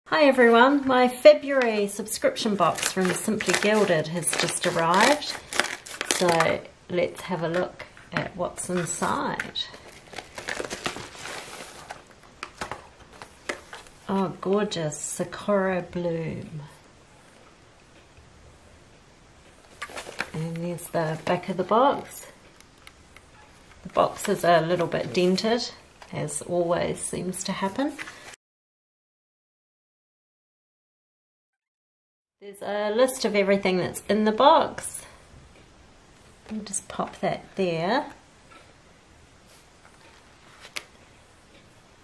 Hi everyone, my February subscription box from Simply Gilded has just arrived. So let's have a look at what's inside. Oh, gorgeous Sakura Bloom. And there's the back of the box. The box is a little bit dented, as always seems to happen. There's a list of everything that's in the box. I'll just pop that there.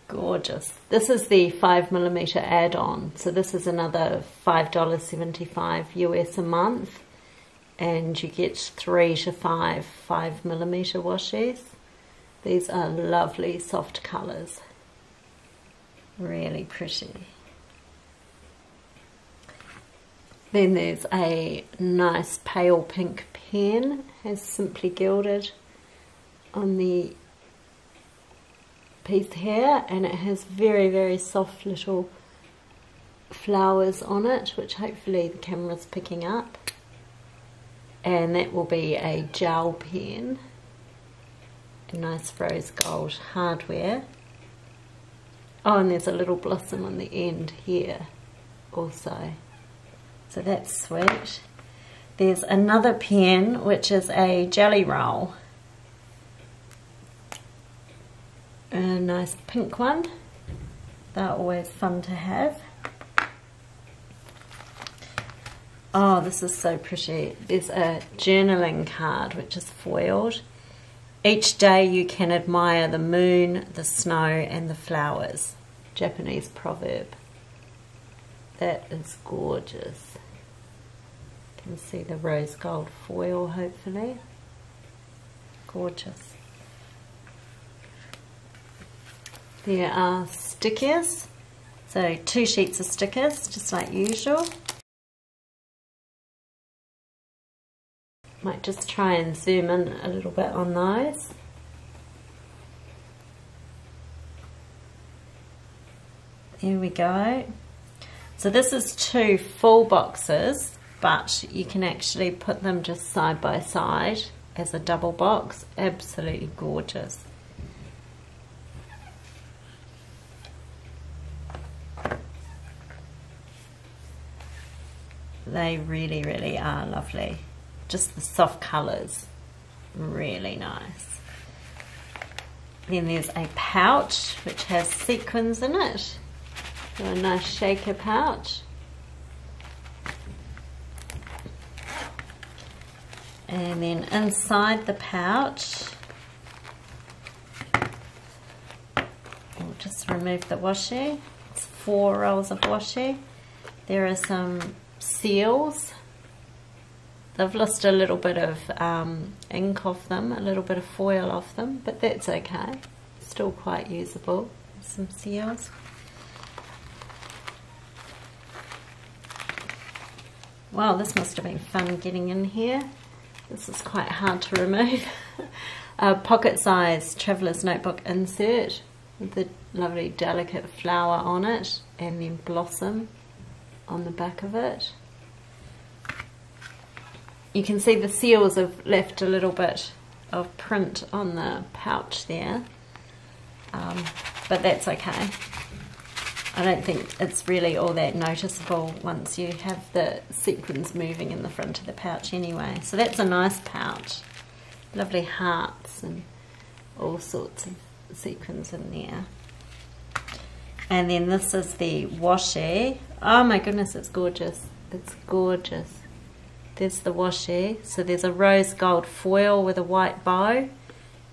Gorgeous. This is the 5mm add-on. So this is another $5.75 US a month. And you get 3 to 5 5mm washes. These are lovely soft colours. Really pretty. Then there's a nice pale pink pen, has Simply Gilded on the piece here, and it has very, very soft little flowers on it, which hopefully the camera's picking up. And that will be a gel pen, a nice rose gold hardware. Oh, and there's a little blossom on the end here also. So that's sweet. There's another pen, which is a jelly roll. A nice pink one. They're always fun to have. Oh, this is so pretty. There's a journaling card, which is foiled. Each day you can admire the moon, the snow, and the flowers. Japanese proverb. That is gorgeous. You can see the rose gold foil, hopefully. Gorgeous. There are stickers. So 2 sheets of stickers, just like usual. Might just try and zoom in a little bit on those. There we go. So this is 2 full boxes, but you can actually put them just side by side as a double box. Absolutely gorgeous. They really, really are lovely. Just the soft colours, really nice. Then there's a pouch which has sequins in it. So a nice shaker pouch. And then inside the pouch, we'll just remove the washi. It's 4 rolls of washi. There are some seals. They've lost a little bit of ink off them, a little bit of foil off them, but that's okay. Still quite usable. Some seals. Wow, this must have been fun getting in here. This is quite hard to remove. A pocket-sized traveller's notebook insert with the lovely delicate flower on it, and then blossom on the back of it. You can see the seals have left a little bit of print on the pouch there, but that's okay. I don't think it's really all that noticeable once you have the sequins moving in the front of the pouch anyway. So that's a nice pouch. Lovely hearts and all sorts of sequins in there. And then this is the washi. Oh my goodness, it's gorgeous. It's gorgeous. There's the washi. So there's a rose gold foil with a white bow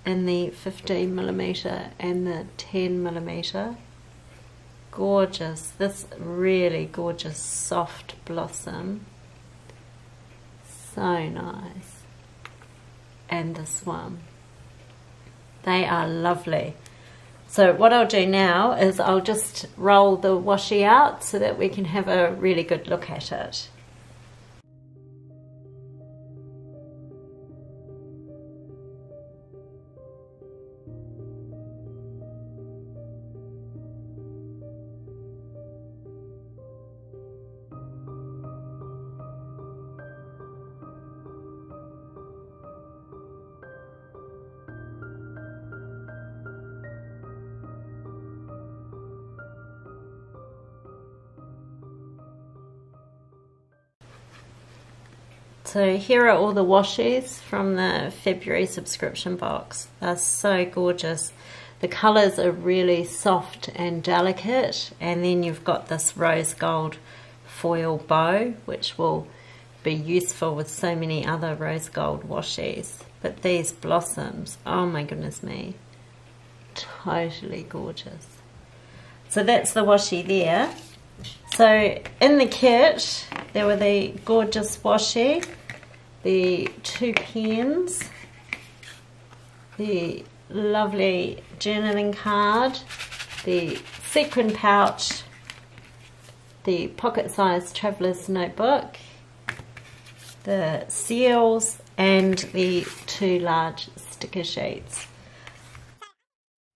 in the 15mm and the 10mm. Gorgeous. This really gorgeous soft blossom. So nice. And this one. They are lovely. So what I'll do now is I'll just roll the washi out so that we can have a really good look at it. So here are all the washies from the February subscription box. They're so gorgeous. The colours are really soft and delicate, and then you've got this rose gold foil bow, which will be useful with so many other rose gold washies. But these blossoms, oh my goodness me, totally gorgeous. So that's the washi there. So in the kit there were the gorgeous washi, the 2 pens, the lovely journaling card, the sequin pouch, the pocket-sized traveller's notebook, the seals, and the 2 large sticker sheets.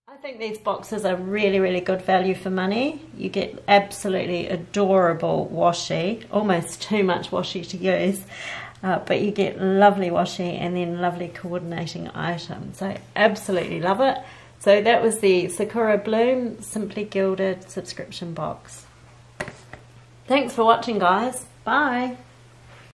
I think these boxes are really good value for money. You get absolutely adorable washi, almost too much washi to use, but you get lovely washi and then lovely coordinating items. I absolutely love it. So that was the Sakura Bloom Simply Gilded subscription box. Thanks for watching, guys. Bye.